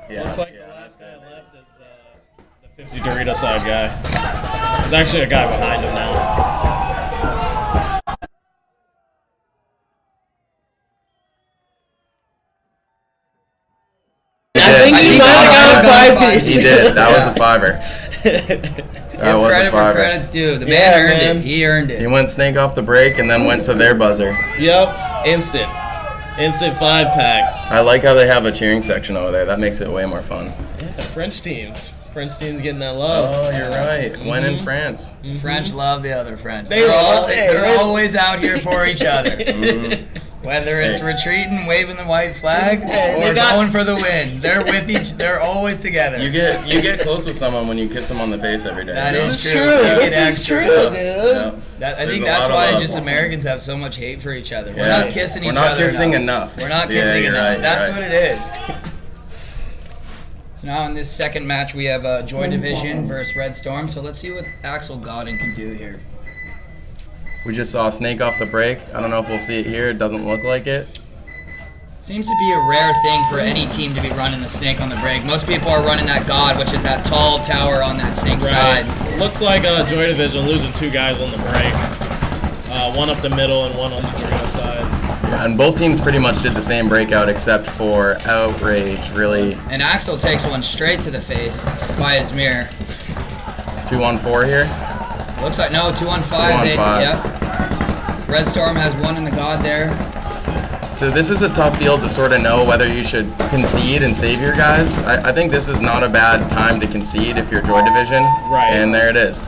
Yeah. Looks like the last guy left is the 50 Dorito side guy. There's actually a guy behind him now. I think he might have got a 5-piece. He did. That was a fiver. That was a fiver. Credit's due. The man earned it. He earned it. He went snake off the break and then went to their buzzer. Yep. Instant 5-pack. I like how they have a cheering section over there. That makes it way more fun. Yeah, French teams getting that love. Oh, you're right. When in France. French love the other French. They're always out here for each other. Whether it's retreating, waving the white flag, or going for the win, they're always together. You get close with someone when you kiss them on the face every day. This is true. This is true, dude. Yeah. I think that's why just Americans have so much hate for each other. We're not kissing each other. We're not kissing enough. We're not kissing enough. Right, that's what it is. So now in this second match, we have Joy Division versus Red Storm. So let's see what Axel Godin can do here. We just saw a snake off the break. I don't know if we'll see it here. It doesn't look like it. Seems to be a rare thing for any team to be running the snake on the break. Most people are running that God, which is that tall tower on that snake side. Looks like Joy Division losing 2 guys on the break. One up the middle and one on the Dorito side. Yeah, and both teams pretty much did the same breakout except for Outrage, really. And Axel takes one straight to the face by his mirror. 2-on-4 here. Looks like, no, 2-on-5. Yep. Red Storm has one in the God there. So this is a tough field to sort of know whether you should concede and save your guys. I think this is not a bad time to concede if you're Joy Division. Right. And there it is.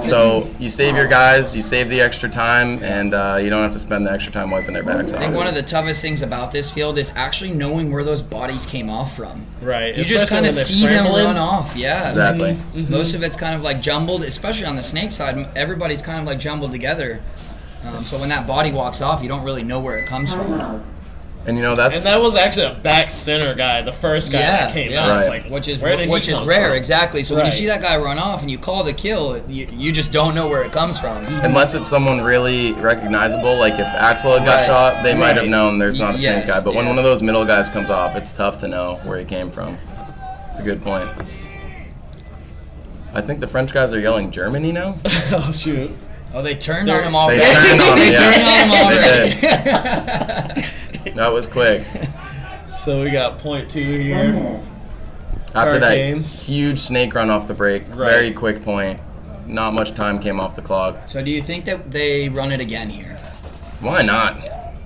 So you save your guys, you save the extra time, and you don't have to spend the extra time wiping their backs off. I think one of the toughest things about this field is actually knowing where those bodies came off from. Right. You just kind of see them run off. Yeah. Exactly. Most of it's kind of like jumbled, especially on the snake side. Everybody's kind of like jumbled together. So when that body walks off, you don't really know where it comes from. And you know that was actually a back center guy, the first guy that came out. Right. It's like, which is rare, from? Exactly. So when you see that guy run off and you call the kill, you just don't know where it comes from. Unless it's someone really recognizable, like if Axel had got shot, they might have known there's not a snake guy. But when one of those middle guys comes off, it's tough to know where he came from. It's a good point. I think the French guys are yelling Germany now. Oh shoot! Oh, they turned on him already. They turned on him. They turned on him already. They did. That was quick. So we got .2 here. After Hurricanes. that huge snake run off the break, very quick point. Not much time came off the clock. So do you think that they run it again here? Why not?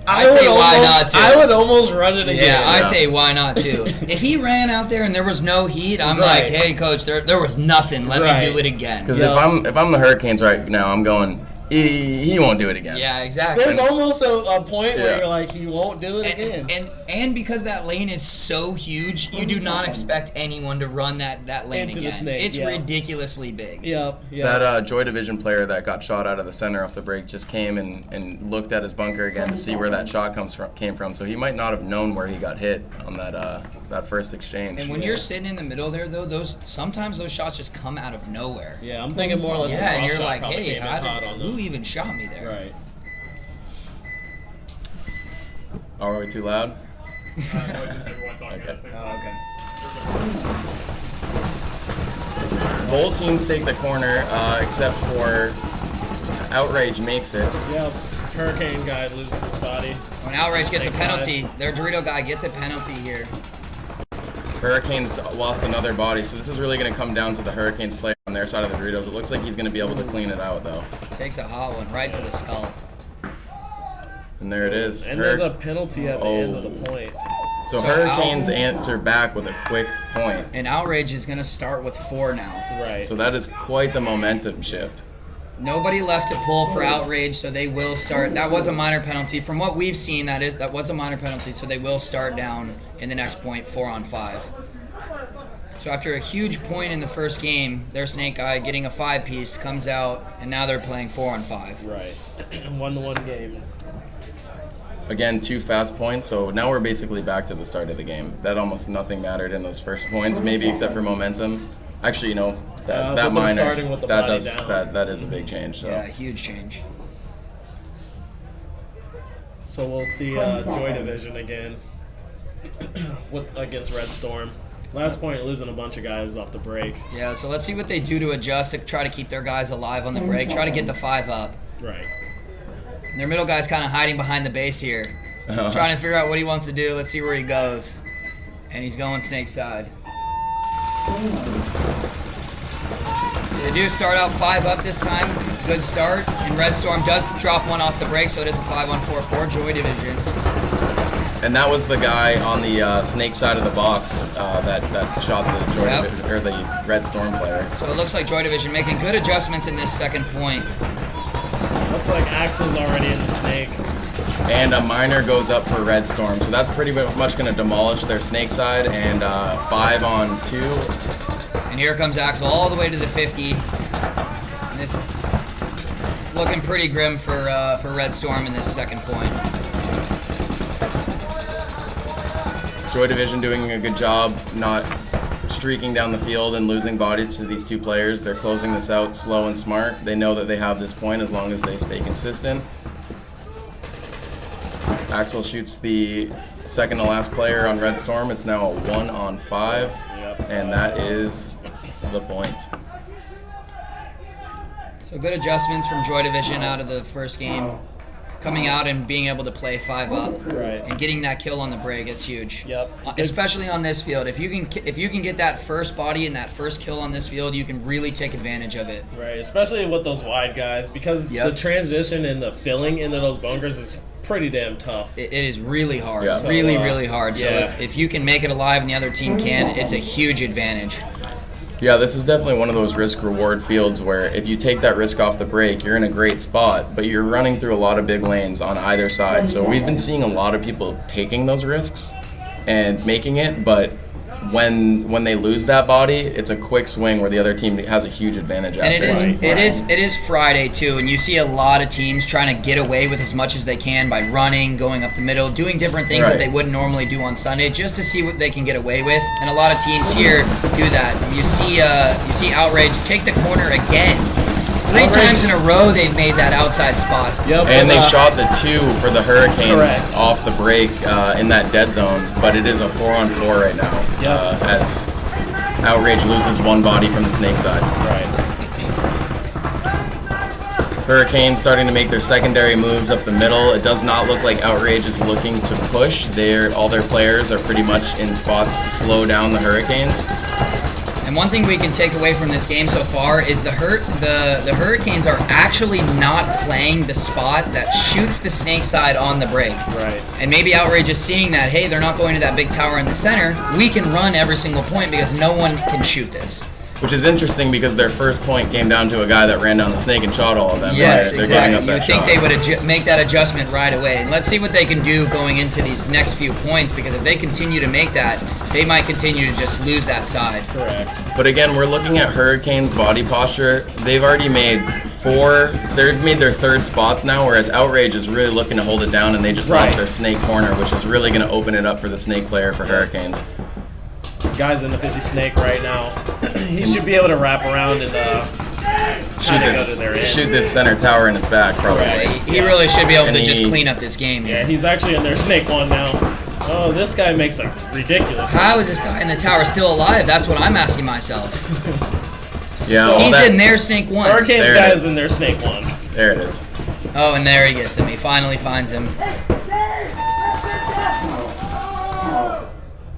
I say why not too. I would almost run it again. Yeah, I say why not too. If he ran out there and there was no heat, I'm like, hey coach, there was nothing. Let me do it again. Because if I'm the Hurricanes right now, I'm going. He won't do it again. Yeah, exactly. There's almost a point where you're like, he won't do it again. And because that lane is so huge, you do not expect anyone to run that lane into again. The snake, it's ridiculously big. Yep. That Joy Division player that got shot out of the center off the break just came and looked at his bunker again to see where that shot came from. So he might not have known where he got hit on that first exchange. And when you're sitting in the middle there, though, sometimes those shots just come out of nowhere. Yeah, I'm thinking more or less. Yeah, and you're like, hey, who even shot me there? Right. Oh, are we too loud? Okay. Both teams take the corner, except for Outrage makes it. Yep. Hurricane guy loses his body. When Outrage gets a penalty, their Dorito guy gets a penalty here. Hurricanes lost another body, so this is really going to come down to the Hurricanes player on their side of the Doritos. It looks like he's going to be able to clean it out, though. Takes a hot one right to the skull. And there it is. And there's a penalty at the end of the point. So Hurricanes answer back with a quick point. And Outrage is going to start with 4 now. Right. So that is quite the momentum shift. Nobody left to pull for Outrage, so they will start. That was a minor penalty. From what we've seen, that was a minor penalty, so they will start down in the next point, 4-on-5. So after a huge point in the first game, their snake eye getting a 5-piece comes out, and now they're playing 4-on-5. Right. 1-1 game. Again, 2 fast points, so now we're basically back to the start of the game. That almost nothing mattered in those first points, maybe except for momentum. Actually, that minor, that is a big change. So. Yeah, huge change. So we'll see Joy Division again against Red Storm. Last point, losing a bunch of guys off the break. Yeah, so let's see what they do to adjust to try to keep their guys alive on the break. Try to get the 5 up. Right. And their middle guy's kind of hiding behind the base here. Trying to figure out what he wants to do. Let's see where he goes. And he's going snake side. They do start out 5 up this time. Good start. And Red Storm does drop one off the break, so it is a 5-on-4-4 Joy Division. And that was the guy on the snake side of the box that shot the Joy Division, or the Red Storm player. So it looks like Joy Division making good adjustments in this second point. Looks like Axel's already in the snake. And a miner goes up for Red Storm, so that's pretty much going to demolish their snake side. And 5-on-2. And here comes Axel all the way to the 50. And it's looking pretty grim for Red Storm in this second point. Joy Division doing a good job not streaking down the field and losing bodies to these two players. They're closing this out slow and smart. They know that they have this point as long as they stay consistent. Axel shoots the second to last player on Red Storm. It's now a 1-on-5, and that is the point. So good adjustments from Joy Division out of the first game. Coming out and being able to play 5 up, and getting that kill on the break, it's huge. Yep. Especially on this field, if you can get that first body and that first kill on this field, you can really take advantage of it. Right, especially with those wide guys, because the transition and the filling into those bunkers is pretty damn tough. It is really hard, Yeah. really hard. So if you can make it alive and the other team can, it's a huge advantage. Yeah, this is definitely one of those risk-reward fields where if you take that risk off the break, you're in a great spot, but you're running through a lot of big lanes on either side. So we've been seeing a lot of people taking those risks and making it, but when they lose that body, it's a quick swing where the other team has a huge advantage after. And it is Friday too, and you see a lot of teams trying to get away with as much as they can by running, going up the middle, doing different things that they wouldn't normally do on Sunday, just to see what they can get away with. And a lot of teams here do that. You see Outrage take the corner again. 3 times in a row they've made that outside spot. And they shot the 2 for the Hurricanes off the break in that dead zone, but it is a 4-on-4 right now as Outrage loses 1 body from the snake side. Hurricanes starting to make their secondary moves up the middle. It does not look like Outrage is looking to push. All their players are pretty much in spots to slow down the Hurricanes. And one thing we can take away from this game so far is the Hurricanes are actually not playing the spot that shoots the snake side on the break. And maybe Outrage is seeing that, hey, they're not going to that big tower in the center. We can run every single point because no one can shoot this. Which is interesting because their first point came down to a guy that ran down the snake and shot all of them. Yes, They're exactly. giving up that You think they would make that adjustment right away. And let's see what they can do going into these next few points, because if they continue to make that, they might continue to just lose that side. But again, we're looking at Hurricanes' body posture. They've already made 4. They've made their 3rd spots now, whereas Outrage is really looking to hold it down, and they just lost their snake corner, which is really going to open it up for the snake player for Hurricanes. Guy's in the 50 snake right now. He should be able to wrap around and shoot this center tower in his back, probably. He really should be able to just clean up this game. Yeah, he's actually in their snake 1 now. Oh, this guy makes a ridiculous. How is this guy in the tower still alive? That's what I'm asking myself. Yeah, he's in their snake 1. Hurricanes guy is in their snake 1. There it is. Oh, and there he gets him. He finally finds him.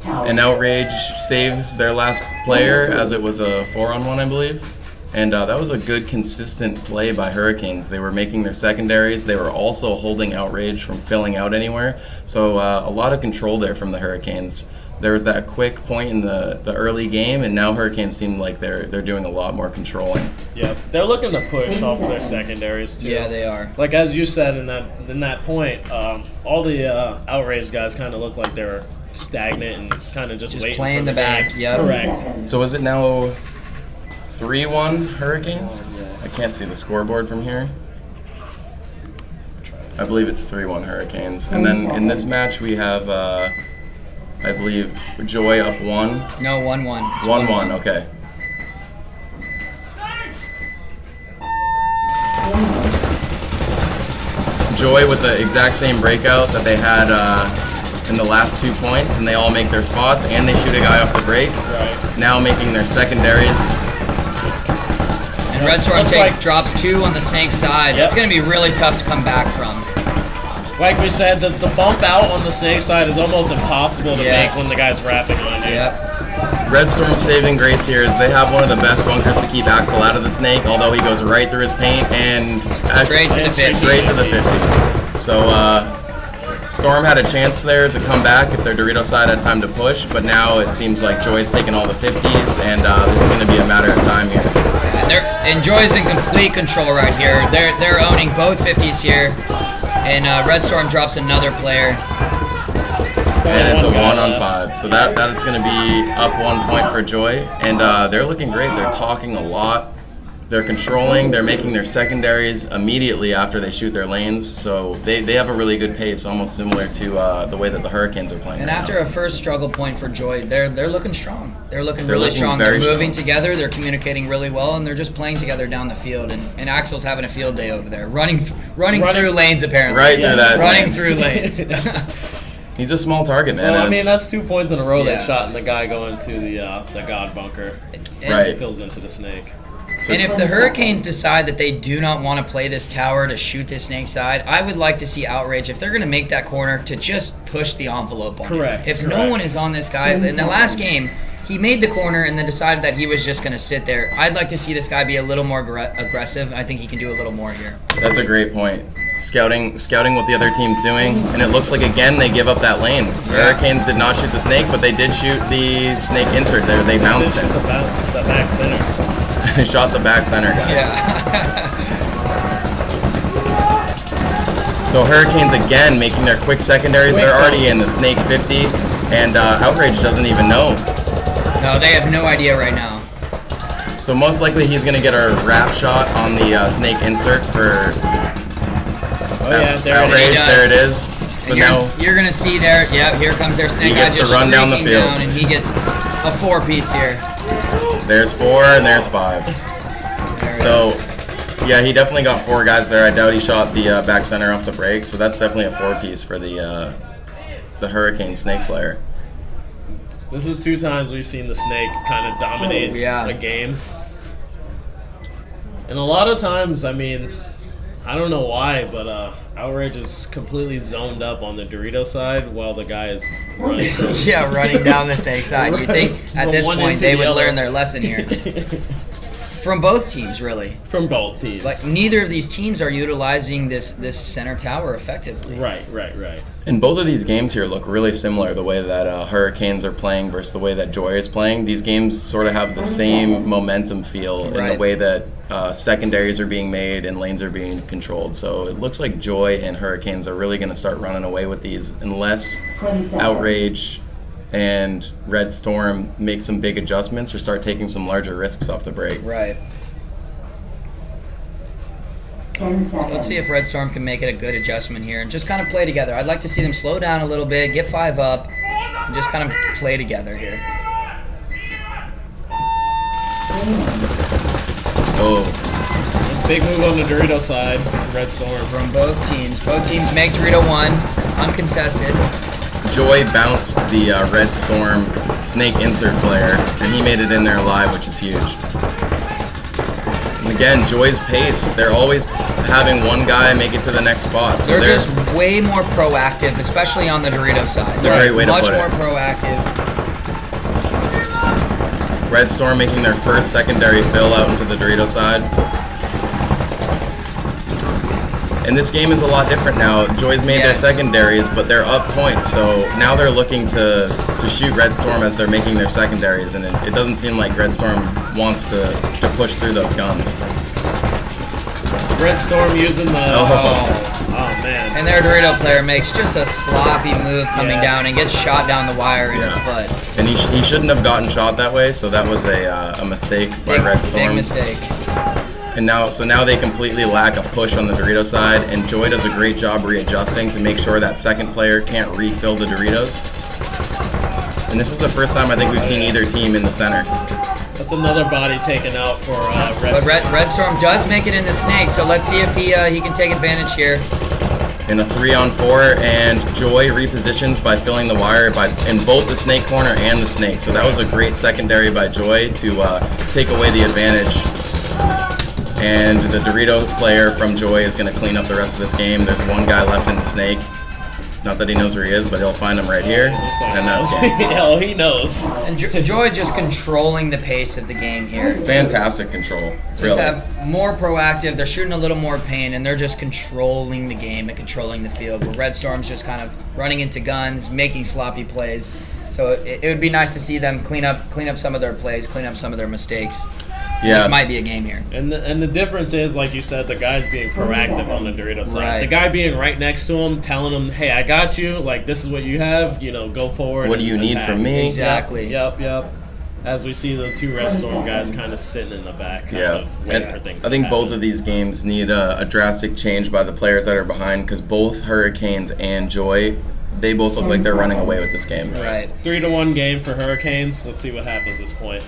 And Outrage saves their last player as it was a 4-on-1, I believe. And that was a good, consistent play by Hurricanes. They were making their secondaries. They were also holding Outrage from filling out anywhere. So a lot of control there from the Hurricanes. There was that quick point in the early game, and now Hurricanes seem like they're doing a lot more controlling. Yeah, they're looking to push off of their secondaries too. Yeah, they are. Like as you said in that point, all the Outrage guys kind of look like they're stagnant and kind of just waiting playing for the back. game. Yep. Correct. So is it now 3-1 Hurricanes? I can't see the scoreboard from here. I believe it's 3-1 Hurricanes. And then in this match we have, I believe, Joy up 1. No, 1-1. 1-1, okay. Joy with the exact same breakout that they had in the last 2 points, and they all make their spots, and they shoot a guy off the break. Right. Now making their secondaries. And Red Storm drops 2 on the Snake side. That's going to be really tough to come back from. Like we said, the bump out on the Snake side is almost impossible to make when the guy's wrapping on you. Yep. Red Storm's saving grace here is they have one of the best bunkers to keep Axel out of the Snake, although he goes right through his paint and straight to the 50. Straight to the 50. So Storm had a chance there to come back if their Dorito side had time to push, but now it seems like Joy's taking all the 50s, and this is going to be a matter of time here. And Joy's in complete control right here. They're owning both 50s here, and Red Storm drops another player. And it's a 1-on-5, so that is going to be up 1 point for Joy, and they're looking great. They're talking a lot. They're controlling. They're making their secondaries immediately after they shoot their lanes, so they have a really good pace, almost similar to the way that the Hurricanes are playing. And after a first struggle point for Joy, they're looking strong. They're looking strong. They're moving together. They're communicating really well, and they're just playing together down the field. And Axel's having a field day over there, running through lanes apparently. Right through that. Running through lanes. He's a small target, man. So, I mean, that's 2 points in a row they shot, and the guy going to the God bunker. And fills into the Snake. And if the Hurricanes decide that they do not want to play this tower to shoot this Snake side, I would like to see Outrage, if they're going to make that corner, to just push the envelope on Correct. If no one is on this guy, in the last game, he made the corner and then decided that he was just going to sit there. I'd like to see this guy be a little more aggressive. I think he can do a little more here. That's a great point. Scouting what the other team's doing, and it looks like again they give up that lane. The Hurricanes did not shoot the Snake, but they did shoot the Snake insert there. They bounced it. The back center. They shot the back center guy. Yeah. So Hurricanes again making their quick secondaries. They're already in the Snake 50, and Outrage doesn't even know. No, they have no idea right now. So most likely he's going to get a wrap shot on the Snake insert for Outrage. There it is. So now you're going to see there. Yeah, here comes their Snake. He gets to run down the field, and he gets a 4-piece here. There's 4 and there's 5. So yeah, he definitely got 4 guys there. I doubt he shot the back center off the break. So that's definitely a 4-piece for the Hurricane Snake player. This is 2 times we've seen the Snake kind of dominate a game. And a lot of times, I mean, I don't know why, but Outrage is completely zoned up on the Dorito side while the guy is running. Running down the Snake side. You think at this point they would learn their lesson here. From both teams, really. From both teams. Like, neither of these teams are utilizing this center tower effectively. Right. And both of these games here look really similar, the way that Hurricanes are playing versus the way that Joy is playing. These games sort of have the same momentum feel in the way that secondaries are being made and lanes are being controlled. So it looks like Joy and Hurricanes are really going to start running away with these unless Outrage and Red Storm make some big adjustments or start taking some larger risks off the break. Right. Let's see if Red Storm can make it a good adjustment here and just kind of play together. I'd like to see them slow down a little bit, get 5 up, and just kind of play together here. Oh. Big move on the Dorito side, Red Storm. From both teams. Both teams make Dorito 1, uncontested. Joy bounced the Red Storm Snake insert player, and he made it in there alive, which is huge. And again, Joy's pace, they're always having one guy make it to the next spot. So they're just way more proactive, especially on the Dorito side. It's a great way to put it. Much more proactive. Red Storm making their first secondary fill out into the Dorito side. And this game is a lot different now. Joy's made their secondaries, but they're up points, so now they're looking to shoot Red Storm as they're making their secondaries, and it doesn't seem like Red Storm wants to push through those guns. Red Storm using the... Oh, man. And their Dorito player makes just a sloppy move coming down and gets shot down the wire in his foot. And he shouldn't have gotten shot that way, so that was a mistake by Red Storm. Big mistake. And now they completely lack a push on the Dorito side, and Joy does a great job readjusting to make sure that second player can't refill the Doritos. And this is the first time I think we've seen either team in the center. That's another body taken out for Red Storm. But Red Storm does make it in the Snake, so let's see if he can take advantage here. in a 3-on-4, and Joy repositions by filling the wire in both the snake corner and the snake. So that was a great secondary by Joy to take away the advantage. And the Dorito player from Joy is going to clean up the rest of this game. There's one guy left in the snake. Not that he knows where he is, but he'll find him right here. And that's game. Oh, he knows. And Joy just controlling the pace of the game here. Fantastic control. Just have more proactive. They're shooting a little more pain, and they're just controlling the game and controlling the field. Where Red Storm's just kind of running into guns, making sloppy plays. So it would be nice to see them clean up some of their plays, clean up some of their mistakes. Yeah. This might be a game here. And the difference is, like you said, the guy's being proactive on the Dorito side. Right. The guy being right next to him, telling him, hey, I got you. Like, this is what you have. You know, go forward. What do you need from me? Exactly. Yep. As we see the two Red Storm guys kind of sitting in the back, waiting for things to happen. I think both of these games need a drastic change by the players that are behind, because both Hurricanes and Joy, they both look like they're running away with this game. Right. 3-1 game for Hurricanes. Let's see what happens this point.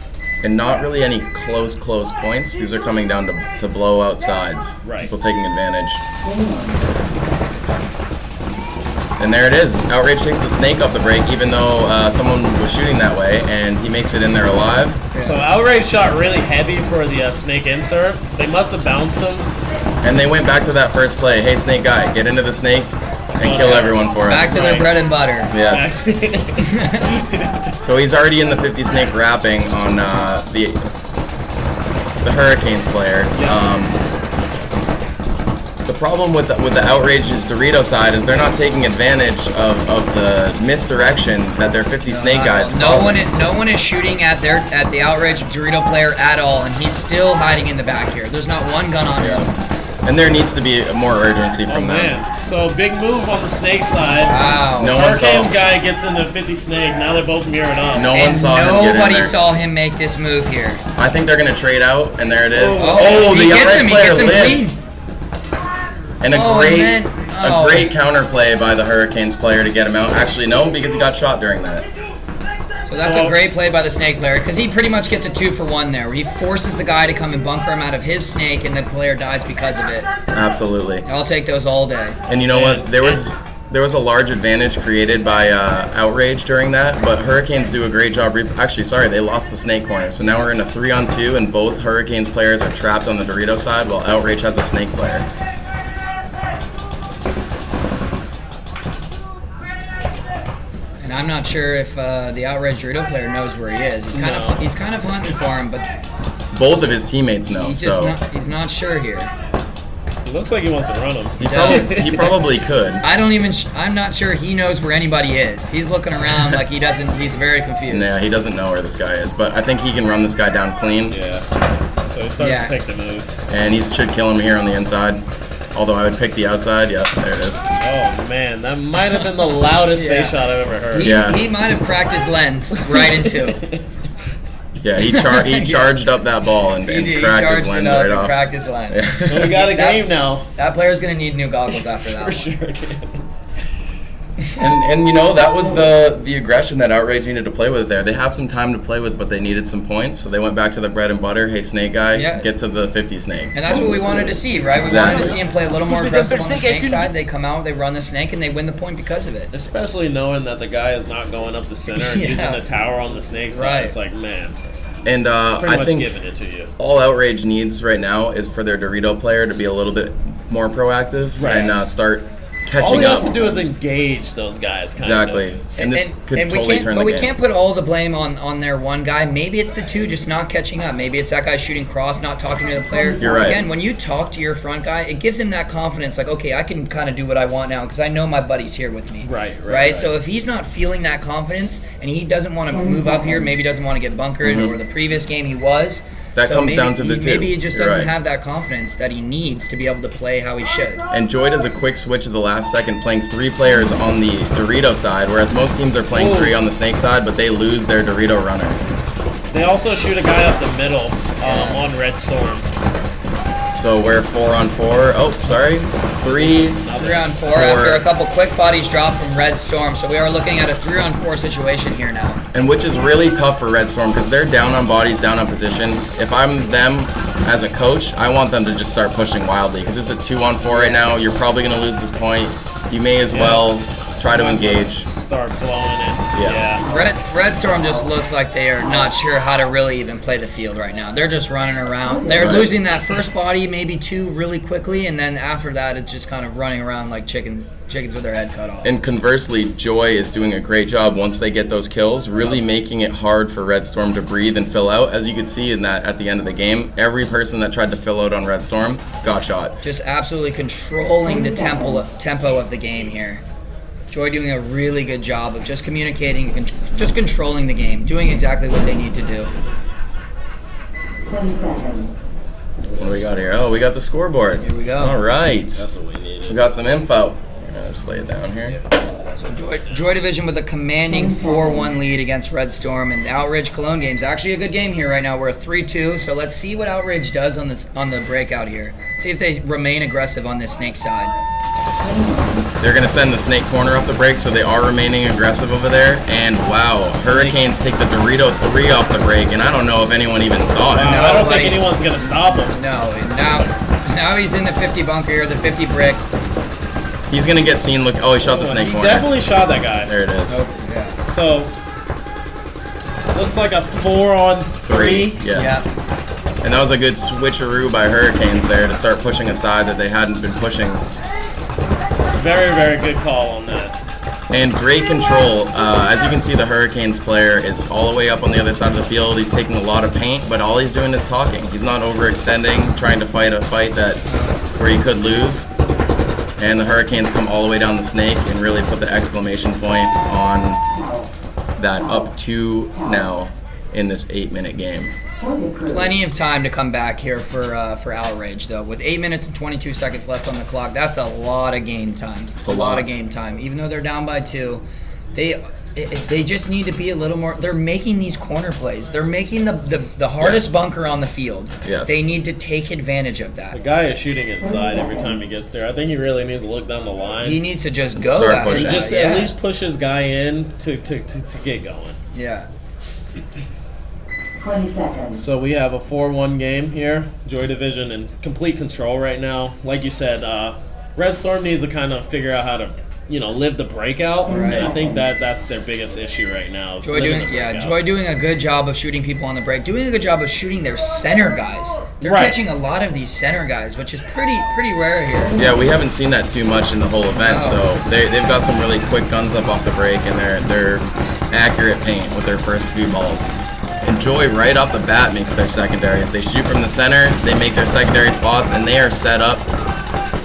And not really any close points. These are coming down to blowout sides. Right. People taking advantage. And there it is. Outrage takes the snake off the break, even though someone was shooting that way, and he makes it in there alive. Yeah. So Outrage shot really heavy for the snake insert. They must have bounced him. And they went back to that first play. Hey, snake guy, get into the snake and kill everyone for us. Back to their bread and butter. Yes. So he's already in the 50 snake wrapping on the Hurricanes player. The problem with the Outrage's Dorito side is they're not taking advantage of the misdirection that their 50 snake guys. No one is shooting at the Outrage Dorito player at all, and he's still hiding in the back here. There's not one gun on him. And there needs to be more urgency from them. So big move on the snake side. Wow. No one saw. Hurricanes guy gets into 50 snake. Now they're both mirrored up. No one saw him get in there. Nobody saw him make this move here. I think they're going to trade out, and there it is. Oh, the Outrage player clean. lives. And a great counterplay by the Hurricanes player to get him out. Actually, no, because he got shot during that. So that's a great play by the snake player, because he pretty much gets a 2-for-1 there, where he forces the guy to come and bunker him out of his snake, and the player dies because of it. Absolutely. I'll take those all day. And you know what? There was a large advantage created by Outrage during that, but Hurricanes do a great job. Actually, sorry, they lost the snake corner. So now we're in a 3-on-2, and both Hurricanes players are trapped on the Dorito side, while Outrage has a snake player. And I'm not sure if the Outrage Dorito player knows where he is. He's kind of hunting for him, but both of his teammates know. He's not sure here. It looks like he wants to run him. He probably could. I'm not sure he knows where anybody is. He's looking around like he doesn't. He's very confused. Yeah, he doesn't know where this guy is, but I think he can run this guy down clean. Yeah. So he starts to take the move. And he should kill him here on the inside. Although I would pick the outside. Yep, there it is. Oh, man. That might have been the loudest face shot I've ever heard. He might have cracked his lens right into it. Yeah, he charged up that ball and cracked his lens right off. Cracked his lens. Yeah. So we got a game now. That player's going to need new goggles after that. For sure, dude. And you know, that was the aggression that Outrage needed to play with there. They have some time to play with, but they needed some points, so they went back to the bread and butter. Hey, snake guy, get to the 50 snake. And that's what we wanted to see, right? We wanted to see him play a little more aggressive on the snake side. They come out, they run the snake, and they win the point because of it. Especially knowing that the guy is not going up the center and using the tower on the snake side. Right. It's like, man. And I think giving it to you. All Outrage needs right now is for their Dorito player to be a little bit more proactive and start catching up. All he has to do is engage those guys, kind of. And this could totally turn the game. But we can't put all the blame on their one guy. Maybe it's the two just not catching up. Maybe it's that guy shooting cross, not talking to the player. You're right. Again, when you talk to your front guy, it gives him that confidence, like, okay, I can kind of do what I want now because I know my buddy's here with me. Right? So if he's not feeling that confidence and he doesn't want to move up here, maybe doesn't want to get bunkered, or the previous game he was. That comes down to the two. Maybe he just doesn't have that confidence that he needs to be able to play how he should. And Joy does a quick switch at the last second, playing 3 players on the Dorito side, whereas most teams are playing 3 on the snake side, but they lose their Dorito runner. They also shoot a guy up the middle on Red Storm. So we're 4-on-4. Oh, sorry. 3-on-4 after a couple quick bodies dropped from Red Storm. So we are looking at a 3-on-4 situation here now. And which is really tough for Red Storm because they're down on bodies, down on position. If I'm them as a coach, I want them to just start pushing wildly because it's a 2-on-4 right now. You're probably going to lose this point. you may as well try to engage. Start blowing it. Yeah. Red Storm just looks like they are not sure how to really even play the field right now. They're just running around. They're losing that first body, maybe 2 really quickly, and then after that, it's just kind of running around like chickens with their head cut off. And conversely, Joy is doing a great job once they get those kills, really making it hard for Red Storm to breathe and fill out. As you could see in that at the end of the game, every person that tried to fill out on Red Storm got shot. Just absolutely controlling the tempo of the game here. Joy doing a really good job of just communicating, just controlling the game, doing exactly what they need to do. 20 seconds. What do we got here? Oh, we got the scoreboard. Here we go. All right. That's what we needed. We got some info. Just lay it down here. So Joy Division with a commanding 4-1 lead against Red Storm, and the Outrage Cologne game is actually a good game here right now. We're 3-2, so let's see what Outrage does on the breakout here. See if they remain aggressive on this snake side. They're going to send the snake corner off the break, so they are remaining aggressive over there. And wow, Hurricanes take the Dorito 3 off the break, and I don't know if anyone even saw it. I don't think anyone's going to stop him. No, now he's in the 50 bunker here, the 50 brick. He's going to get seen. Look, oh, he shot the snake corner. He definitely shot that guy. There it is. Oh, yeah. So, looks like a 4-on-3. Yes. Yeah. And that was a good switcheroo by Hurricanes there to start pushing a side that they hadn't been pushing. Very, very good call on that. And great control. As you can see, the Hurricanes player is all the way up on the other side of the field. He's taking a lot of paint, but all he's doing is talking. He's not overextending, trying to fight a fight where he could lose. And the Hurricanes come all the way down the snake and really put the exclamation point on that up 2 now in this 8-minute game. Plenty of time to come back here for Outrage, though. With 8 minutes and 22 seconds left on the clock, that's a lot of game time. It's a lot of game time. Even though they're down by 2, they just need to be a little more. They're making these corner plays. They're making the hardest bunker on the field. Yes. They need to take advantage of that. The guy is shooting inside every time he gets there. I think he really needs to look down the line. He needs to just go after that. Just at least push his guy in to get going. Yeah. 20 seconds. So we have a 4-1 game here. Joy Division in complete control right now. Like you said, Red Storm needs to kind of figure out how to, live the breakout. Right. And I think that's their biggest issue right now. Is Joy doing a good job of shooting people on the break. Doing a good job of shooting their center guys. They're catching a lot of these center guys, which is pretty rare here. Yeah, we haven't seen that too much in the whole event. So they've got some really quick guns up off the break, and they're accurate paint with their first few balls. And Joy right off the bat makes their secondaries. They shoot from the center, they make their secondary spots, and they are set up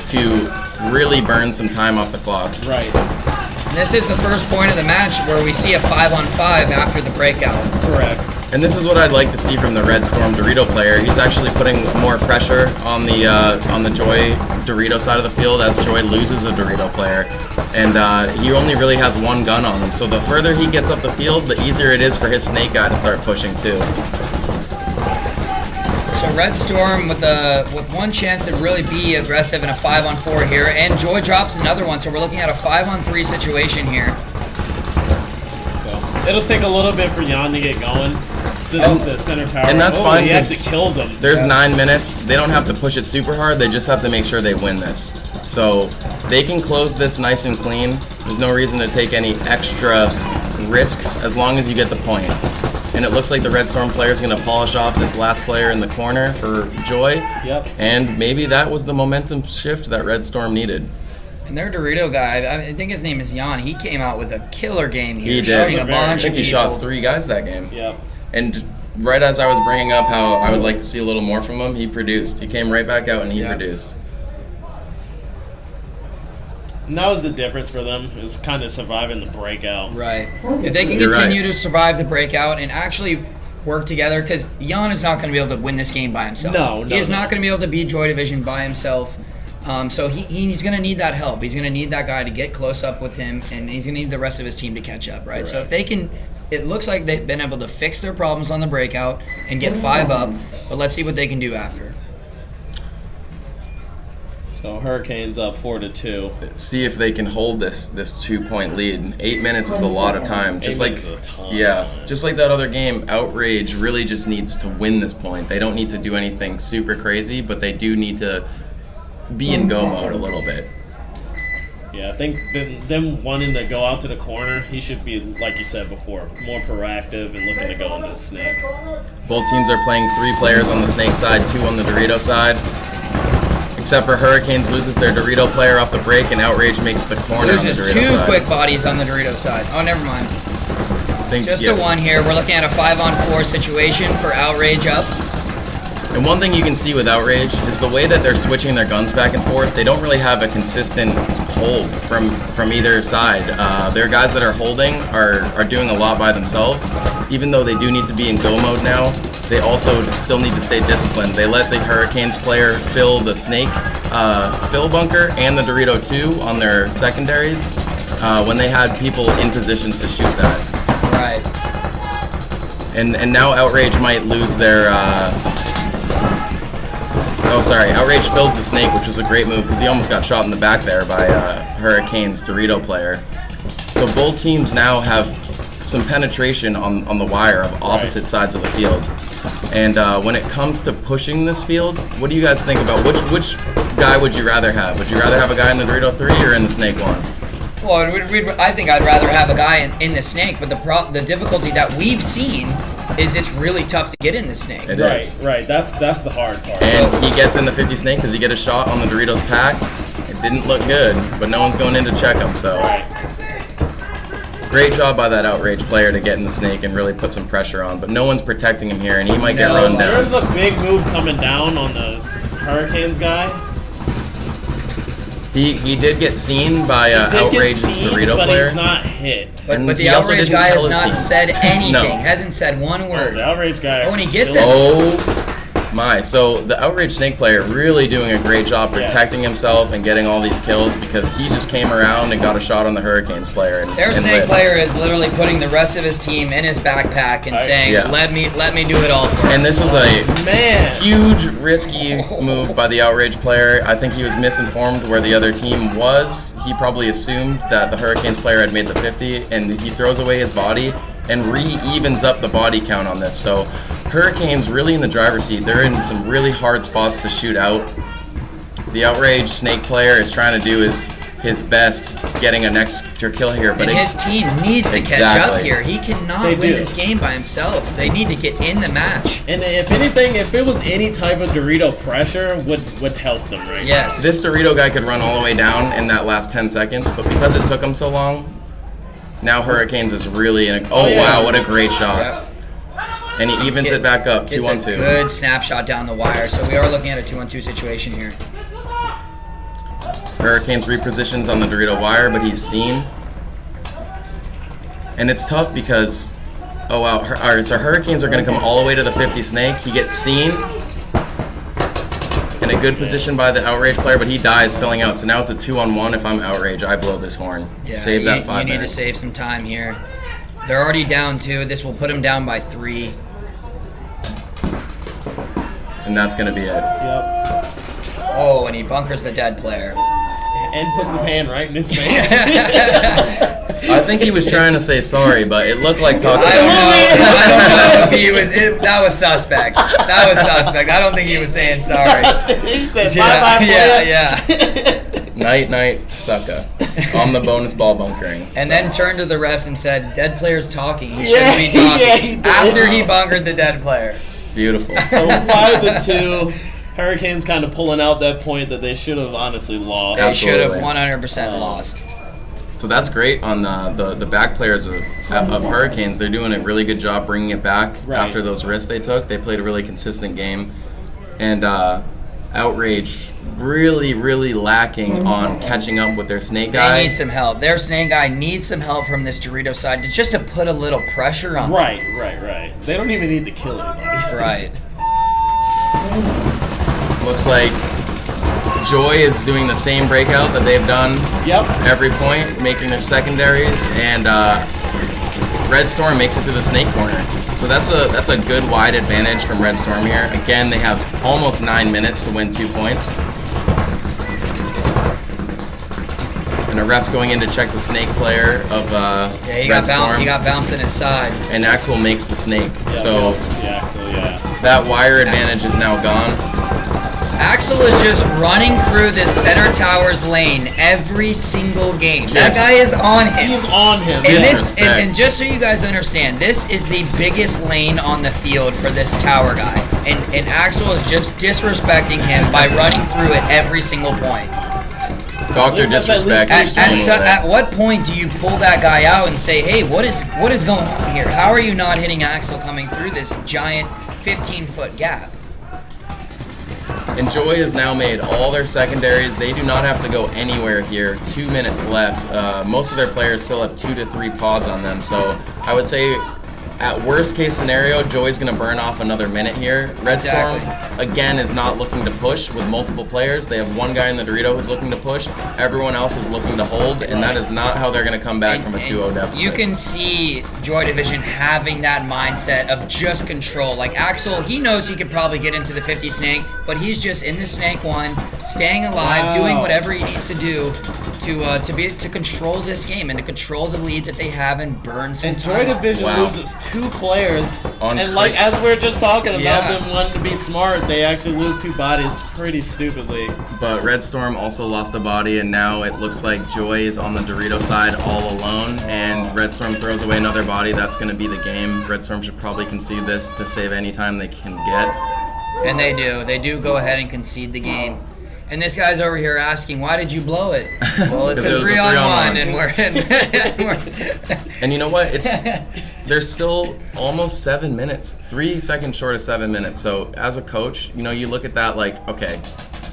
to really burn some time off the clock. Right. And this is the first point of the match where we see a 5-on-5 after the breakout. Correct. And this is what I'd like to see from the Red Storm Dorito player. He's actually putting more pressure on the Joy Dorito side of the field as Joy loses a Dorito player. And he only really has 1 gun on him. So the further he gets up the field, the easier it is for his snake guy to start pushing too. So Red Storm with one chance to really be aggressive in a 5-on-4 here, and Joy drops another one. So we're looking at a 5-on-3 situation here. So it'll take a little bit for Jan to get going. The center tower. And that's fine. He has to kill them. There's 9 minutes. They don't have to push it super hard. They just have to make sure they win this. So they can close this nice and clean. There's no reason to take any extra risks as long as you get the point. And it looks like the Red Storm player is going to polish off this last player in the corner for Joy. Yep. And maybe that was the momentum shift that Red Storm needed. And their Dorito guy, I think his name is Jan, he came out with a killer game here. He did. Shooting a bunch I think he shot 3 guys that game. Yeah. And right as I was bringing up how I would like to see a little more from him, he produced. He came right back out and he produced. And that was the difference for them, is kind of surviving the breakout. Right. If they can continue to survive the breakout and actually work together, because Jan is not going to be able to win this game by himself. No. He is not going to be able to beat Joy Division by himself. So he's going to need that help. He's going to need that guy to get close up with him, and he's going to need the rest of his team to catch up, right? Correct. So if they can, it looks like they've been able to fix their problems on the breakout and get 5 up, but let's see what they can do after. So Hurricanes up 4-2. See if they can hold this 2-point lead. 8 minutes is a lot of time. Just like that other game, Outrage really just needs to win this point. They don't need to do anything super crazy, but they do need to be in go mode a little bit. Yeah, I think them wanting to go out to the corner, he should be, like you said before, more proactive and looking to go into the snake. Both teams are playing 3 players on the snake side, 2 on the Dorito side. Except for Hurricanes loses their Dorito player off the break, and Outrage makes the corner on the Loses Dorito side. 2 quick bodies on the Dorito side. Oh, never mind. Just yeah. the one here. We're looking at a 5-on-4 situation for Outrage up. And one thing you can see with Outrage is the way that they're switching their guns back and forth. They don't really have a consistent hold from either side. Their guys that are holding are doing a lot by themselves. Even though they do need to be in go mode now, they also still need to stay disciplined. They let the Hurricanes player fill the snake fill bunker and the Dorito 2 on their secondaries when they had people in positions to shoot that. Right. And now Outrage might lose their... Oh, sorry. Outrage fills the snake, which was a great move because he almost got shot in the back there by Hurricane's Dorito player. So both teams now have some penetration on the wire of opposite sides of the field. And when it comes to pushing this field, what do you guys think about which guy would you rather have? Would you rather have a guy in the Dorito 3 or in the snake 1? Well, I think I'd rather have a guy in the snake, but the difficulty that we've seen is it's really tough to get in the snake. It is. Right. That's the hard part. And he gets in the 50 snake because he get a shot on the Doritos pack. It didn't look good, but no one's going in to check him, so. Right. Great job by that Outrage player to get in the snake and really put some pressure on, but no one's protecting him here, and he might get run down. There's a big move coming down on the Hurricanes guy. He did get seen by Outrage's Dorito player. But he's not hit. But the Outrage guy has not said anything. No. Hasn't said one word. The Outrage guy. Oh, when he gets it. Oh my! So the Outrage snake player really doing a great job protecting himself and getting all these kills because he just came around and got a shot on the Hurricanes player. And, Their snake player is literally putting the rest of his team in his backpack and saying, "Let me do it all for us." And this was a huge risky move by the Outrage player. I think he was misinformed where the other team was. He probably assumed that the Hurricanes player had made the 50, and he throws away his body and re-evens up the body count on this. So Hurricanes really in the driver's seat. They're in some really hard spots to shoot out. The Outrage snake player is trying to do his best getting an extra kill here. But his team needs to catch up here. He cannot win this game by himself. They need to get in the match. And if anything, if it was any type of Dorito pressure, would help them right now. This Dorito guy could run all the way down in that last 10 seconds, but because it took him so long, now Hurricanes is really in a... Oh, wow, what a great shot. Yep. And he evens it back up, 2-on-2. It's a good snapshot down the wire, so we are looking at a 2-on-2 situation here. Hurricanes repositions on the Dorito wire, but he's seen. And it's tough because... Oh, wow. All right, so Hurricanes are going to come all the way to the 50 snake. He gets seen. In a good position by the Outrage player, but he dies filling out. So now it's a 2-on-1. If I'm Outrage, I blow this horn. Yeah, save that 5 minutes. You need to save some time here. They're already down 2. This will put them down by 3. And that's going to be it. Yep. Oh, and he bunkers the dead player. And puts his hand right in his face. I think he was trying to say sorry, but it looked like talking. I don't know if he was. That was suspect. That was suspect. I don't think he was saying sorry. He said bye-bye. Yeah. Night, sucker. On the bonus ball bunkering. And then turned to the refs and said, "Dead player's talking. He shouldn't be talking." After he bunkered the dead player. Beautiful. So 5-2. Hurricanes kind of pulling out that point that they should have honestly lost. They should have 100% lost. So that's great on the back players of Hurricanes. They're doing a really good job bringing it back after those risks they took. They played a really consistent game. And Outrage really, really lacking on catching up with their snake guy. They need some help. Their snake guy needs some help from this Dorito side just to put a little pressure on them. Right. They don't even need to kill anybody. Right. Looks like Joy is doing the same breakout that they've done every point, making their secondaries, and Red Storm makes it to the snake corner. So that's a good wide advantage from Red Storm here. Again, they have almost 9 minutes to win 2 points. And the ref's going in to check the snake player of Red Storm. He got bounced in his side. And Axel makes the snake. Yeah, so Axel, that wire advantage is now gone. Axel is just running through this center tower's lane every single game. That guy is on him. He's on him. And just so you guys understand, this is the biggest lane on the field for this tower guy. And Axel is just disrespecting him by running through it every single point. Dr. Disrespect. At what point do you pull that guy out and say, hey, what is going on here? How are you not hitting Axel coming through this giant 15-foot gap? And Joy has now made all their secondaries. They do not have to go anywhere here. 2 minutes left. Most of their players still have 2 to 3 pods on them. So I would say at worst case scenario, Joy's going to burn off another minute here. Red Storm, again, is not looking to push with multiple players. They have one guy in the Dorito who's looking to push. Everyone else is looking to hold, and that is not how they're going to come back from a 2-0 deficit. You can see Joy Division having that mindset of just control. Like Axel, he knows he could probably get into the 50 snake, but he's just in the snake one, staying alive, doing whatever he needs to do to control this game and to control the lead that they have and burn some time. And Joy Division loses 2 players, and like as we are just talking about them wanting to be smart, they actually lose 2 bodies pretty stupidly. But Red Storm also lost a body, and now it looks like Joy is on the Dorito side all alone, and Red Storm throws away another body. That's going to be the game. Red Storm should probably concede this to save any time they can get. And they do. They do go ahead and concede the game. And this guy's over here asking, why did you blow it? Well, it's a 3-on-1, and we're And you know what? There's still almost 7 minutes, 3 seconds short of 7 minutes. So as a coach, you know, you look at that like, okay,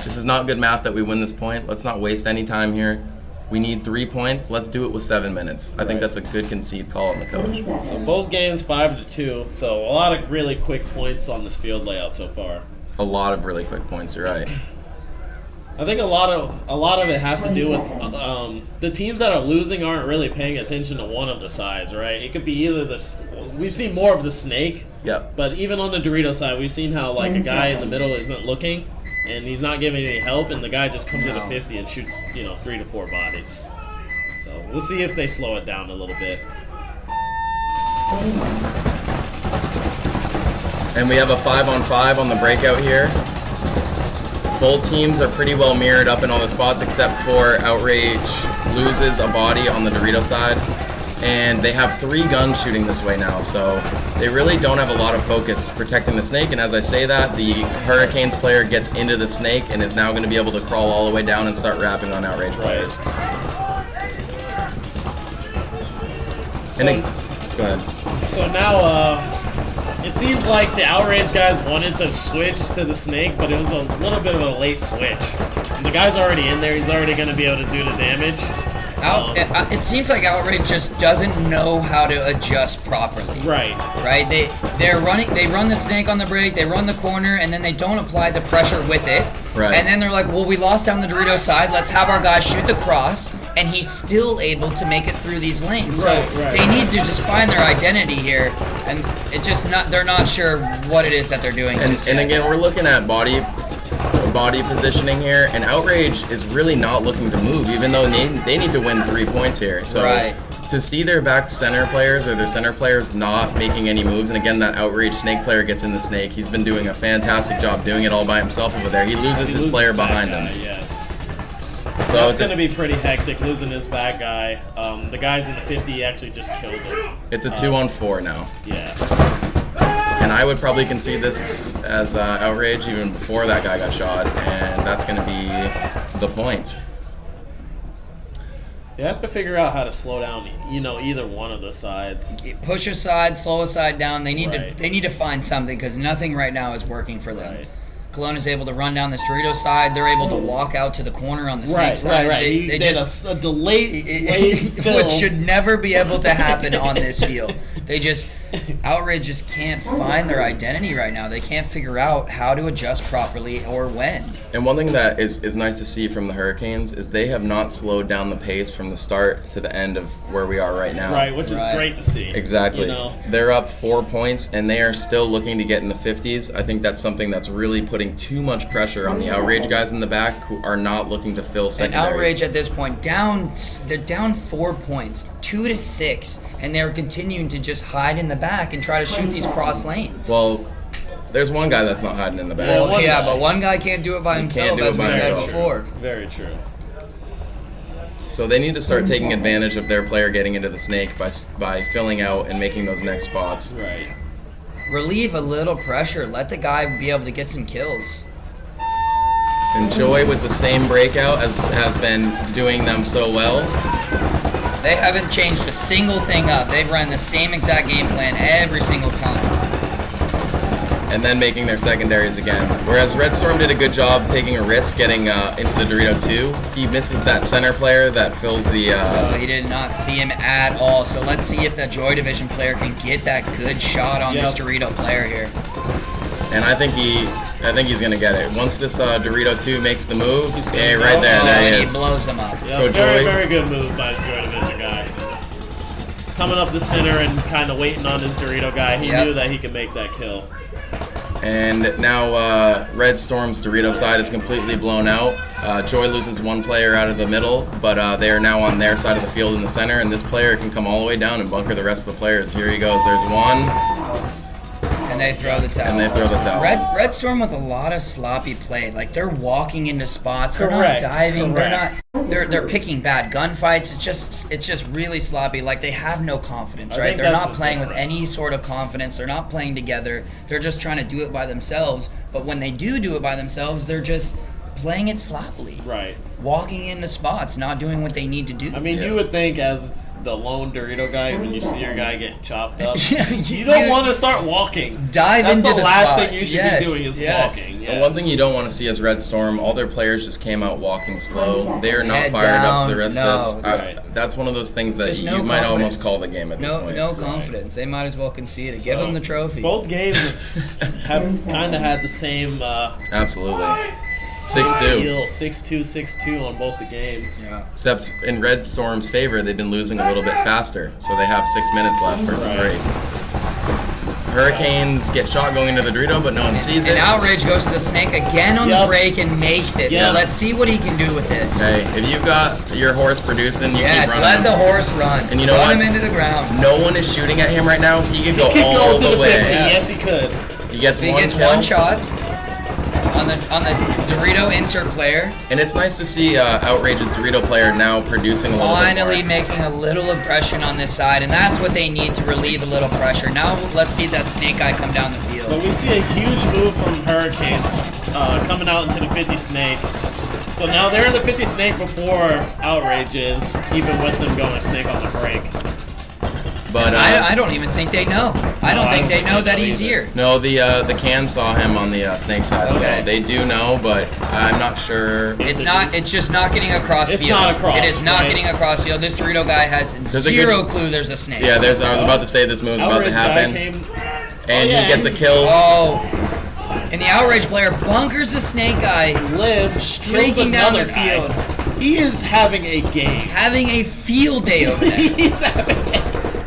this is not good math that we win this point. Let's not waste any time here. We need 3 points. Let's do it with 7 minutes. I think that's a good concede call on the coach. So both games 5-2. So a lot of really quick points on this field layout so far. A lot of really quick points. You're right. I think a lot of it has to do with the teams that are losing aren't really paying attention to one of the sides, right? It could be either this. We've seen more of the snake. Yep. But even on the Dorito side, we've seen how like a guy in the middle isn't looking, and he's not giving any help, and the guy just comes in at 50 and shoots 3 to 4 bodies. So we'll see if they slow it down a little bit. And we have a 5-on-5 on the breakout here. Both teams are pretty well mirrored up in all the spots except for Outrage loses a body on the Dorito side. And they have 3 guns shooting this way now, so they really don't have a lot of focus protecting the snake. And as I say that, the Hurricanes player gets into the snake and is now going to be able to crawl all the way down and start rapping on Outrage players. So, go ahead. So now, it seems like the Outrage guys wanted to switch to the snake, but it was a little bit of a late switch. And the guy's already in there. He's already going to be able to do the damage. It seems like Outrage just doesn't know how to adjust properly. Right. Right. They run the snake on the break. They run the corner, and then they don't apply the pressure with it. Right. And then they're like, well, we lost down the Dorito side. Let's have our guy shoot the cross, and he's still able to make it through these lanes. Right, so right. They need to just find their identity here, and it's just not. They're not sure what it is that they're doing. And again, we're looking at body positioning here, and Outrage is really not looking to move, even though they need to win 3 points here. So to see their back center players or their center players not making any moves, and again that Outrage snake player gets in the snake, he's been doing a fantastic job doing it all by himself over there. He loses his player behind him. Yes. So that's going to be pretty hectic, losing his bad guy. The guys in the 50 actually just killed him. It's a 2-on-4 now. Yeah. And I would probably concede this as Outrage even before that guy got shot, and that's going to be the point. They have to figure out how to slow down, either one of the sides. Push a side, slow a side down. They need to find something because nothing right now is working for them. Right. Cologne is able to run down the Dorito side. They're able to walk out to the corner on the snake side. Right. They did just a delayed film. which should never be able to happen on this field. Outrage just can't find their identity right now. They can't figure out how to adjust properly or when. And one thing that is nice to see from the Hurricanes is they have not slowed down the pace from the start to the end of where we are right now. Right, which is great to see. Exactly. They're up 4 points, and they are still looking to get in the 50s. I think that's something that's really putting too much pressure on the Outrage guys in the back who are not looking to fill secondaries. And Outrage at this point, they're down 4 points, 2-6, and they're continuing to just hide in the back and try to shoot these cross lanes. Well, there's one guy that's not hiding in the back. Well, yeah, but one guy can't do it by himself, as we said before. Very true. So they need to start taking advantage of their player getting into the snake by filling out and making those next spots. Right. Relieve a little pressure. Let the guy be able to get some kills. And Joy with the same breakout as has been doing them so well. They haven't changed a single thing up. They've run the same exact game plan every single time. And then making their secondaries again. Whereas Red Storm did a good job taking a risk getting into the Dorito 2. He misses that center player that fills the... he did not see him at all. So let's see if that Joy Division player can get that good shot on this Dorito player here. And I think he's gonna get it. Once this Dorito 2 makes the move, hey, right there he is. He blows him up. Yep, so very good move by the Joy Division guy. Coming up the center and kind of waiting on his Dorito guy. He knew that he could make that kill. And now Red Storm's Dorito side is completely blown out. Joy loses one player out of the middle, but they are now on their side of the field in the center, and this player can come all the way down and bunker the rest of the players. Here he goes. There's one. And they throw the towel. Red Storm with a lot of sloppy play. Like, they're walking into spots. They're not diving. They're picking bad gunfights. It's just really sloppy. Like, they have no confidence, right? They're not playing with any sort of confidence. They're not playing together. They're just trying to do it by themselves. But when they do it by themselves, they're just playing it sloppily. Right. Walking into spots, not doing what they need to do. I mean, you would think as the lone Dorito guy, when you see your guy get chopped up, you don't want to start walking. Dive into the spot. That's the last thing you should be doing is walking. Yes. One thing you don't want to see as Red Storm, all their players just came out walking slow. They are not fired up for the rest of this. That's one of those things that you might almost call the game at this point. No confidence. They might as well concede it. Give them the trophy. Both games have kind of had the same... Absolutely. 6-2. 6-2, 6-2 on both the games. Yeah. Except in Red Storm's favor, they've been losing a little bit faster, so they have 6 minutes left versus 3. Hurricanes get shot going into the Dorito, but no one sees it. And Outrage goes to the snake again on the break and makes it. So let's see what he can do with this. Hey, if you've got your horse producing, you keep running. Let the horse run. And you know what? Run him into the ground. No one is shooting at him right now. He could go all the way. Yes, he could. He gets one shot on the Dorito insert player. And it's nice to see Outrage's Dorito player now producing a little bit more. Finally making a little aggression on this side, and that's what they need to relieve a little pressure. Now let's see that snake guy come down the field. But we see a huge move from Hurricanes coming out into the 50 snake. So now they're in the 50 snake before Outrage is, even with them going snake on the break. But I don't even think they know. I don't think they know that he's here. No, the can saw him on the snake side, so they do know, but I'm not sure. It's just not getting across field. It's not across. It is not getting across field. This Dorito guy has zero clue there's a snake. Yeah, I was about to say this move's about to happen. And he gets a kill. Oh. And the Outrage player bunkers the snake guy. Lives, streaking down the field. He is having a game. Having a field day over there. He's having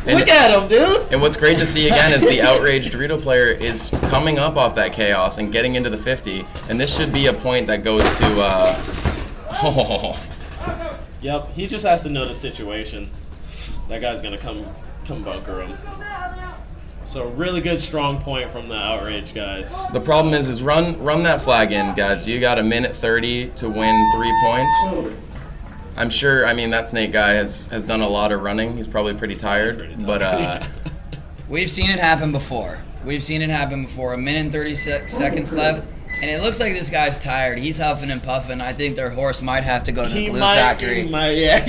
Look at him, dude! And what's great to see again is the Outrage Dorito player is coming up off that chaos and getting into the 50. And this should be a point that goes to... Yep, he just has to know the situation. That guy's gonna come bunker him. So really good strong point from the Outrage guys. The problem is run that flag in, guys. You got a minute 30 to win 3 points. I'm sure, I mean, that snake guy has done a lot of running. He's probably pretty tired. But we've seen it happen before. We've seen it happen before. A minute and 30 seconds left. And it looks like this guy's tired. He's huffing and puffing. I think their horse might have to go to the glue factory. He might, yeah.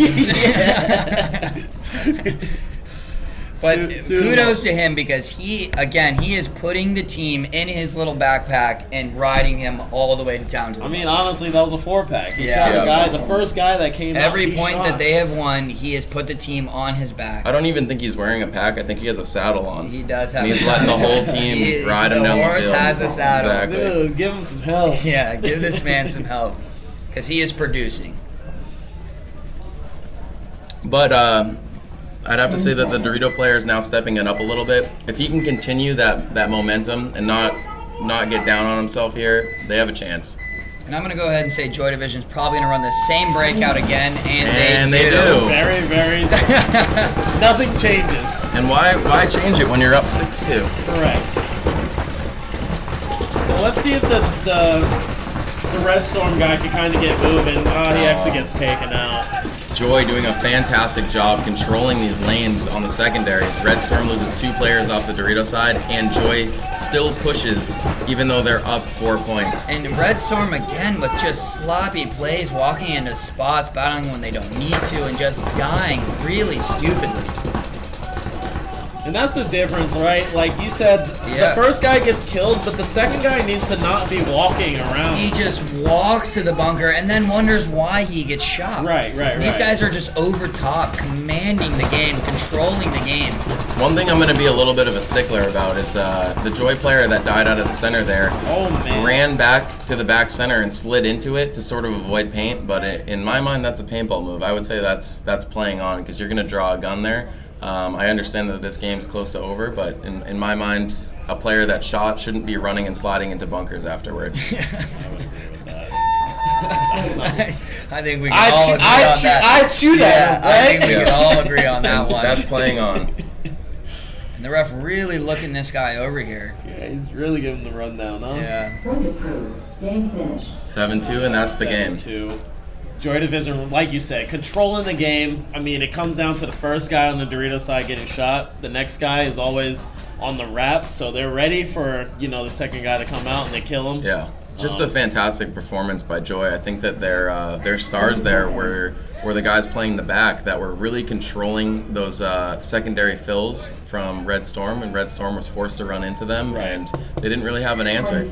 But kudos to him because he is putting the team in his little backpack and riding him all the way down to the bus. Honestly, that was a 4-pack. He shot the first guy that came out. Every point that they have won, he has put the team on his back. I don't even think he's wearing a pack. I think he has a saddle on. He does have He's letting the whole team ride him down the field. The horse has a saddle. Exactly. Dude, give him some help. Yeah, give this man some help because he is producing. But, I'd have to say that the Dorito player is now stepping it up a little bit. If he can continue that momentum and not get down on himself here, they have a chance. And I'm going to go ahead and say Joy Division's probably going to run the same breakout again, and they do. Very, very. Nothing changes. And why change it when you're up 6-2? Correct. So let's see if the Red Storm guy can kind of get moving. He actually gets taken out. Joy doing a fantastic job controlling these lanes on the secondaries. Red Storm loses 2 players off the Dorito side, and Joy still pushes even though they're up 4 points. And Red Storm again with just sloppy plays, walking into spots, battling when they don't need to, and just dying really stupidly. And that's the difference, right? Like you said, the first guy gets killed, but the second guy needs to not be walking around. He just walks to the bunker and then wonders why he gets shot. Right. These guys are just over top, commanding the game, controlling the game. One thing I'm going to be a little bit of a stickler about is the Joy player that died out of the center there ran back to the back center and slid into it to sort of avoid paint, but in my mind, that's a paintball move. I would say that's playing on because you're going to draw a gun there. I understand that this game's close to over, but in my mind, a player that shot shouldn't be running and sliding into bunkers afterward. I would agree with that. I think we can all agree on that. I'd shoot at him, right? I think we can all agree on that one. That's playing on. And the ref really looking this guy over here. Yeah, he's really giving the rundown, huh? Yeah. Game finished. 7-2, and that's the game. 7-2. Joy Division, like you said, controlling the game. I mean, it comes down to the first guy on the Dorito side getting shot. The next guy is always on the wrap, so they're ready for, the second guy to come out and they kill him. Yeah, just a fantastic performance by Joy. I think that their stars there were the guys playing the back that were really controlling those secondary fills from Red Storm, and Red Storm was forced to run into them, and they didn't really have an answer.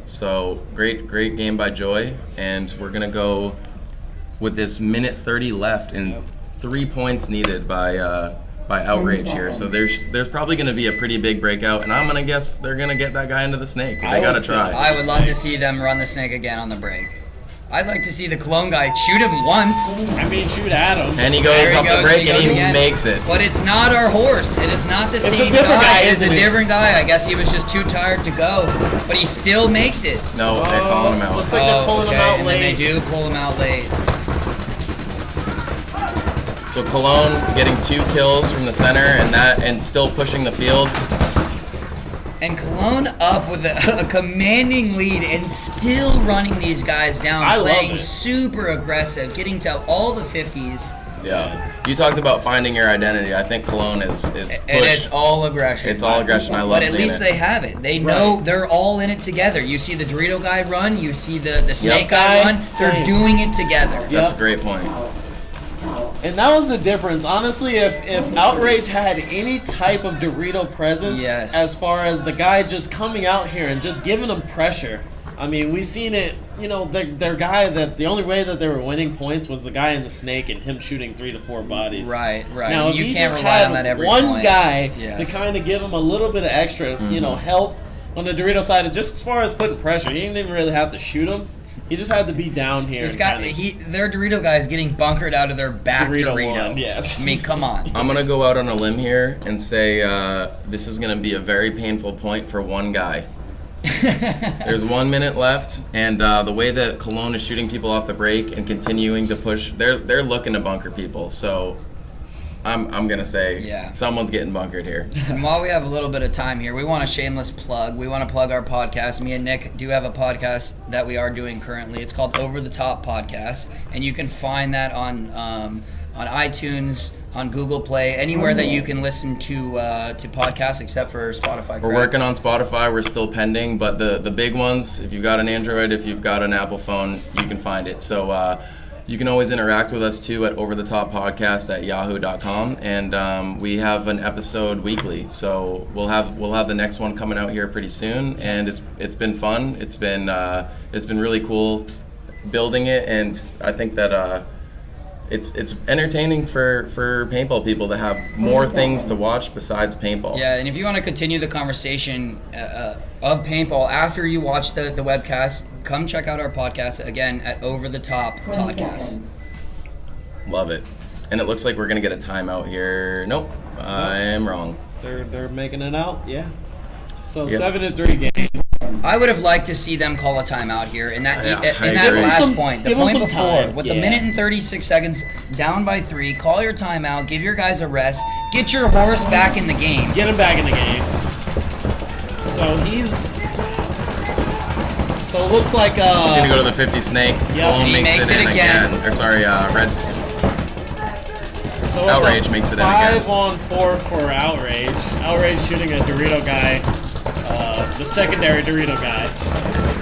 So great game by Joy, and we're gonna go with this minute 30 left and 3 points needed by Outrage here. So there's probably going to be a pretty big breakout, and I'm going to guess they're going to get that guy into the snake. They got to try. I would love to see them run the snake again on the break. I'd like to see the Cologne guy shoot him once. I mean, shoot at him. And he goes up the break and he makes it. But it's not our horse. It is not the same guy. It's a different guy. I guess he was just too tired to go. But he still makes it. No, they're calling him out. Looks like they're pulling him out late. And they do pull him out late. So Cologne getting 2 kills from the center and still pushing the field. And Cologne up with a commanding lead and still running these guys down, playing super aggressive, getting to all the 50s. Yeah. You talked about finding your identity. I think Cologne is pushed. And it's all aggression. It's all aggression. I love seeing it. But at least they have it. They know they're all in it together. You see the Dorito guy run. You see the snake guy run. They're doing it together. That's a great point. And that was the difference. Honestly, if Outrage had any type of Dorito presence, as far as the guy just coming out here and just giving them pressure, I mean, we seen it, their guy that the only way that they were winning points was the guy in the snake and him shooting 3 to 4 bodies. Right. Now, if you he can't just rely had on that every one point. guy to kind of give him a little bit of extra, help on the Dorito side, just as far as putting pressure, he didn't even really have to shoot him. He just had to be down here. Their Dorito guy is getting bunkered out of their back Dorito. One, yes. I mean, come on. I'm going to go out on a limb here and say this is going to be a very painful point for one guy. There's 1 minute left, and the way that Cologne is shooting people off the break and continuing to push, they're looking to bunker people. So I'm going to say someone's getting bunkered here. And while we have a little bit of time here, we want a shameless plug. We want to plug our podcast. Me and Nick do have a podcast that we are doing currently. It's called Over the Top Podcast, and you can find that on iTunes, on Google Play, anywhere that you can listen to podcasts except for Spotify. Correct? We're working on Spotify. We're still pending, but the big ones, if you've got an Android, if you've got an Apple phone, you can find it. So you can always interact with us too at overthetoppodcast@yahoo.com, and we have an episode weekly. So we'll have the next one coming out here pretty soon, and it's been fun. It's been really cool building it, and I think that it's entertaining for paintball people to have more things to watch besides paintball. Yeah, and if you want to continue the conversation of paintball after you watch the webcast, come check out our podcast again at Over the Top Podcast. Love it. And it looks like we're gonna get a timeout here. Nope, I am wrong. They're making it out. Yeah. So 7-3 game. I would have liked to see them call a timeout here in that last point. The point before, with the minute and 36 seconds down by 3, call your timeout, give your guys a rest, get your horse back in the game. Get him back in the game. So he's So it looks like he's gonna go to the 50 snake. Yep, Cologne makes it in again. Or sorry, Reds. So Outrage makes it in again. 5-on-4 for Outrage. Outrage shooting a Dorito guy, the secondary Dorito guy.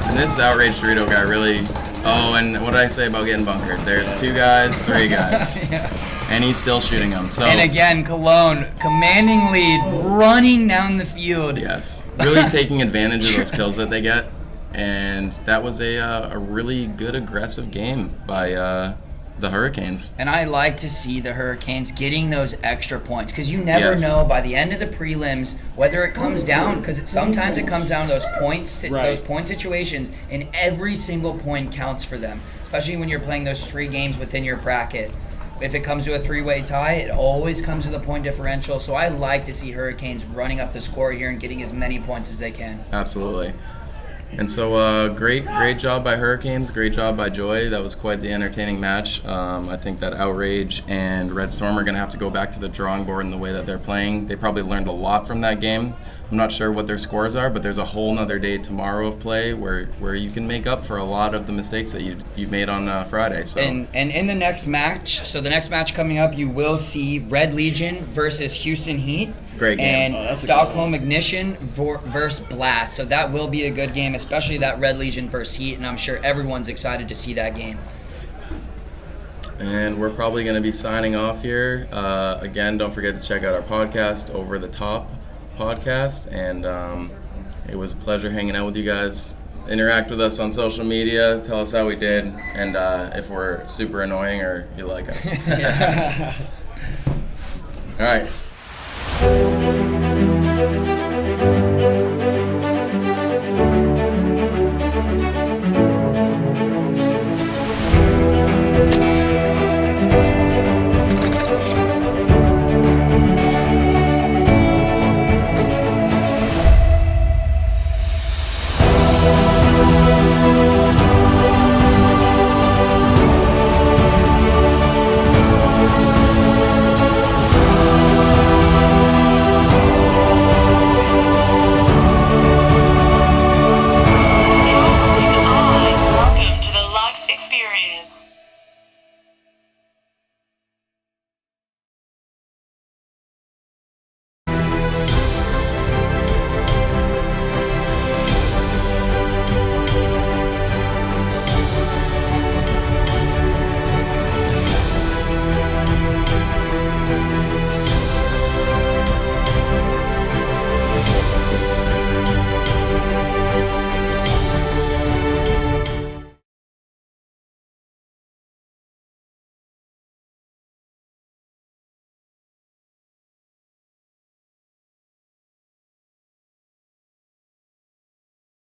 And this Outrage Dorito guy really. Oh, and what did I say about getting bunkered? There's 2 guys, 3 guys. And he's still shooting them. So. And again, Cologne, commanding lead, running down the field. Yes, really taking advantage of those kills that they get. And that was a really good aggressive game by the Hurricanes. And I like to see the Hurricanes getting those extra points because you never know by the end of the prelims whether it comes down, because sometimes it comes down to those points, those point situations, and every single point counts for them, especially when you're playing those 3 games within your bracket. If it comes to a 3-way tie, it always comes to the point differential. So I like to see Hurricanes running up the score here and getting as many points as they can. Absolutely. And so great job by Hurricanes, great job by Joy. That was quite the entertaining match. I think that Outrage and Red Storm are going to have to go back to the drawing board in the way that they're playing. They probably learned a lot from that game. I'm not sure what their scores are, but there's a whole nother day tomorrow of play where you can make up for a lot of the mistakes that you made on Friday. So. And in the next match, so the next match coming up, you will see Red Legion versus Houston Heat. It's a great game. And Stockholm Ignition versus Blast. So that will be a good game, especially that Red Legion versus Heat, and I'm sure everyone's excited to see that game. And we're probably going to be signing off here. Again, don't forget to check out our podcast, Over the Top podcast, and it was a pleasure hanging out with you guys. Interact with us on social media, tell us how we did, and if we're super annoying or you like us. All right.